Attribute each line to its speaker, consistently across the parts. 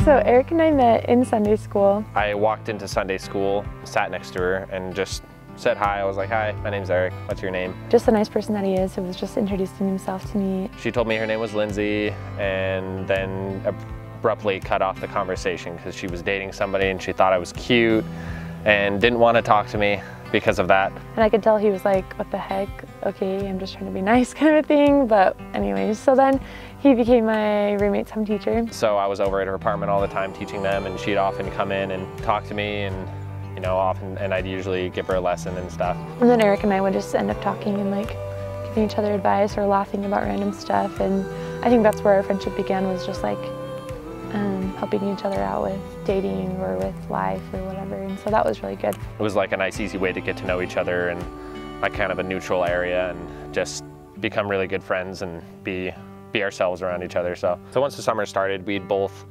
Speaker 1: So Eric and I met in Sunday school.
Speaker 2: I walked into Sunday school, sat next to her, and just said hi. I was like, hi, my name's Eric. What's your name?
Speaker 1: Just the nice person that he is, who was just introducing himself to me.
Speaker 2: She told me her name was Lindsie, and then abruptly cut off the conversation because she was dating somebody and she thought I was cute and didn't want to talk to me because of that.
Speaker 1: And I could tell he was like, what the heck? Okay, I'm just trying to be nice kind of a thing. But anyways, so then he became my roommate's home teacher.
Speaker 2: So I was over at her apartment all the time teaching them, and she'd often come in and talk to me, and and I'd usually give her a lesson and stuff.
Speaker 1: And then Eric and I would just end up talking and like giving each other advice or laughing about random stuff. And I think that's where our friendship began, was just like helping each other out with dating or with life or whatever. And so that was really good.
Speaker 2: It was like a nice, easy way to get to know each other and like kind of a neutral area and just become really good friends and be ourselves around each other. So once the summer started, we'd both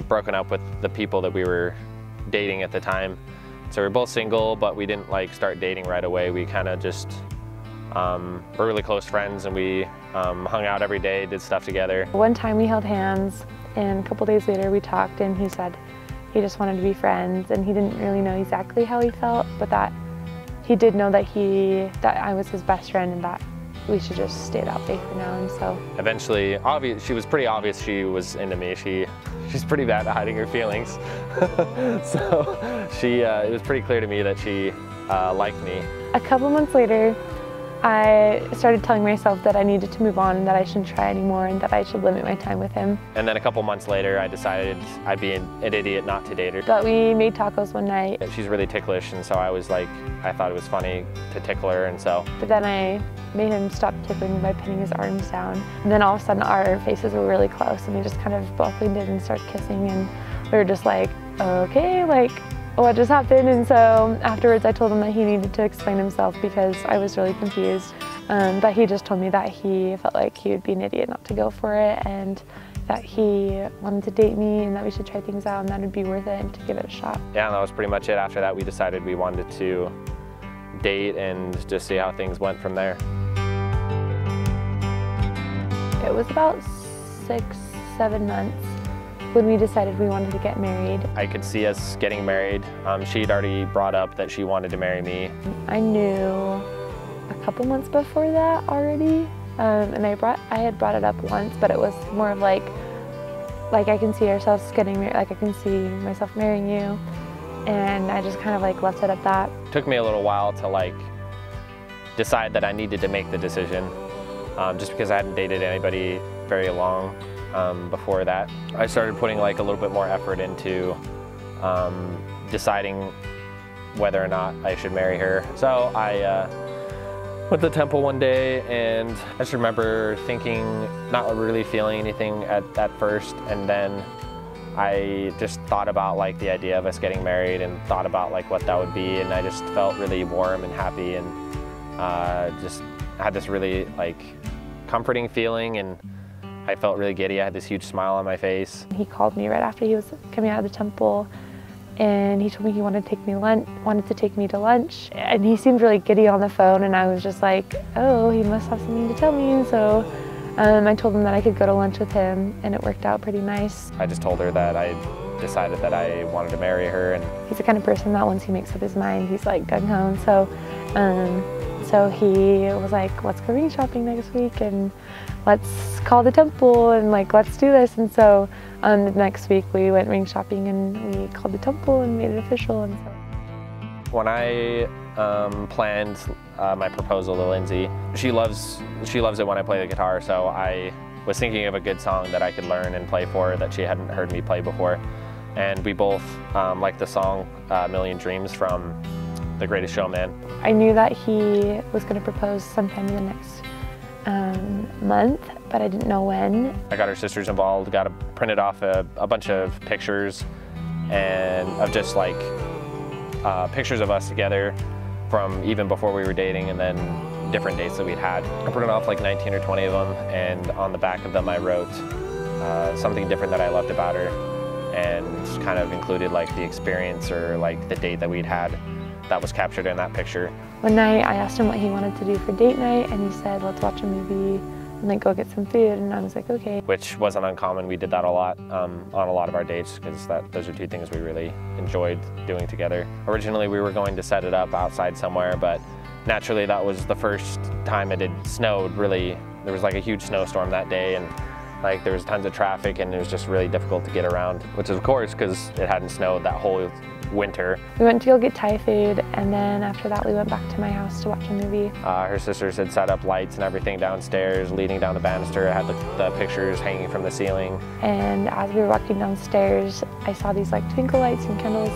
Speaker 2: broken up with the people that we were dating at the time. So we were both single, but we didn't like start dating right away. We kind of just were really close friends, and we hung out every day, did stuff together.
Speaker 1: One time we held hands, and a couple days later we talked, and he said he just wanted to be friends, and he didn't really know exactly how he felt, but that he did know that I was his best friend and that we should just stay that way for now. And so
Speaker 2: eventually, she was pretty obvious she was into me. She's pretty bad at hiding her feelings. So it was pretty clear to me that she liked me.
Speaker 1: A couple months later, I started telling myself that I needed to move on and that I shouldn't try anymore and that I should limit my time with him.
Speaker 2: And then a couple months later, I decided I'd be an idiot not to date her.
Speaker 1: But we made tacos one night.
Speaker 2: She's really ticklish, and so I thought it was funny to tickle her, and so.
Speaker 1: But then I made him stop tickling by pinning his arms down. And then all of a sudden our faces were really close, and we just kind of both leaned in and started kissing, and we were just like, okay, like, what just happened? And so afterwards I told him that he needed to explain himself because I was really confused. But he just told me that he felt like he would be an idiot not to go for it, and that he wanted to date me and that we should try things out and that it'd be worth it and to give it a shot.
Speaker 2: Yeah, and that was pretty much it. After that we decided we wanted to date and just see how things went from there.
Speaker 1: It was about 6-7 months when we decided we wanted to get married.
Speaker 2: I could see us getting married. She'd already brought up that she wanted to marry me.
Speaker 1: I knew a couple months before that already, and I had brought it up once, but it was more of like I can see ourselves getting married, like I can see myself marrying you, and I just kind of like left it at that.
Speaker 2: It took me a little while to like decide that I needed to make the decision, just because I hadn't dated anybody very long. Before that, I started putting like a little bit more effort into deciding whether or not I should marry her. So I went to the temple one day, and I just remember thinking, not really feeling anything at first, and then I just thought about like the idea of us getting married and thought about like what that would be, and I just felt really warm and happy, and just had this really like comforting feeling, and I felt really giddy. I had this huge smile on my face.
Speaker 1: He called me right after he was coming out of the temple, and he told me he wanted to take me to lunch. And he seemed really giddy on the phone, and I was just like, oh, he must have something to tell me. And so I told him that I could go to lunch with him, and it worked out pretty nice.
Speaker 2: I just told her that I decided that I wanted to marry her. And
Speaker 1: he's the kind of person that once he makes up his mind, he's like gung-ho. So he was like, let's go ring shopping next week, and let's call the temple, and like, let's do this. And so the next week we went ring shopping, and we called the temple and made it official. And so
Speaker 2: when I planned my proposal to Lindsie, she loves it when I play the guitar, so I was thinking of a good song that I could learn and play for her that she hadn't heard me play before. And we both liked the song Million Dreams from The Greatest Showman.
Speaker 1: I knew that he was going to propose sometime in the next month, but I didn't know when. I
Speaker 2: got her sisters involved, printed off a bunch of pictures, and of just like pictures of us together from even before we were dating, and then different dates that we'd had. I printed off like 19 or 20 of them, and on the back of them I wrote something different that I loved about her, and kind of included like the experience or like the date that we'd had that was captured in that picture.
Speaker 1: One night I asked him what he wanted to do for date night, and he said, let's watch a movie and like go get some food, and I was like, okay.
Speaker 2: Which wasn't uncommon. We did that a lot on a lot of our dates because those are two things we really enjoyed doing together. Originally we were going to set it up outside somewhere, but naturally that was the first time it had snowed really. There was like a huge snowstorm that day, and like there was tons of traffic, and it was just really difficult to get around, which is of course because it hadn't snowed that whole winter.
Speaker 1: We went to go get Thai food, and then after that we went back to my house to watch a movie.
Speaker 2: Her sisters had set up lights and everything downstairs, leading down the banister. It had the pictures hanging from the ceiling.
Speaker 1: And as we were walking downstairs, I saw these like twinkle lights and candles,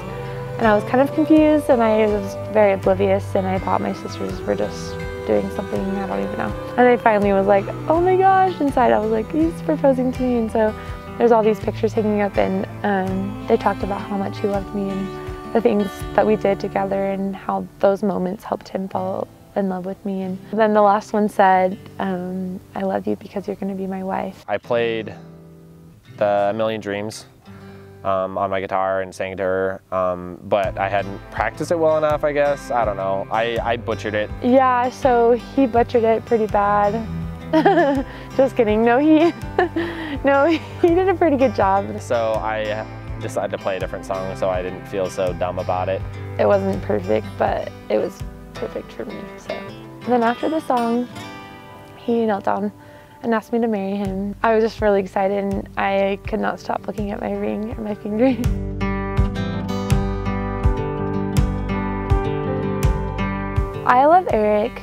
Speaker 1: and I was kind of confused, and I was very oblivious, and I thought my sisters were just doing something, I don't even know. And I finally was like, oh my gosh, inside I was like, he's proposing to me. And so there's all these pictures hanging up, and they talked about how much he loved me and the things that we did together and how those moments helped him fall in love with me. And then the last one said, I love you because you're going to be my wife.
Speaker 2: I played the A Million Dreams on my guitar and sang to her, but I hadn't practiced it well enough, I guess. I don't know. I butchered it.
Speaker 1: Yeah, so he butchered it pretty bad. Just kidding. No, he did a pretty good job.
Speaker 2: So I decided to play a different song so I didn't feel so dumb about it.
Speaker 1: It wasn't perfect, but it was perfect for me. So and then after the song, he knelt down and asked me to marry him. I was just really excited, and I could not stop looking at my ring and my finger. I love Eric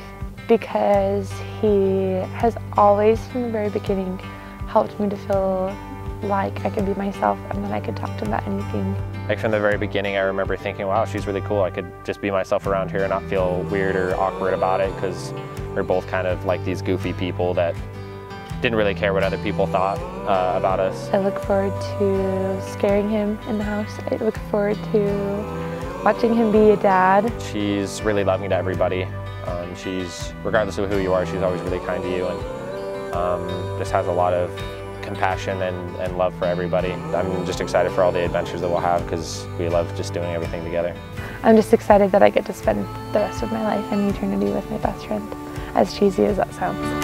Speaker 1: because he has always, from the very beginning, helped me to feel like I could be myself and that I could talk to him about anything.
Speaker 2: Like from the very beginning, I remember thinking, wow, she's really cool. I could just be myself around here and not feel weird or awkward about it, because we're both kind of like these goofy people that didn't really care what other people thought about us.
Speaker 1: I look forward to scaring him in the house. I look forward to watching him be a dad.
Speaker 2: She's really loving to everybody. Regardless of who you are, she's always really kind to you, and just has a lot of compassion and love for everybody. I'm just excited for all the adventures that we'll have because we love just doing everything together.
Speaker 1: I'm just excited that I get to spend the rest of my life and eternity with my best friend, as cheesy as that sounds.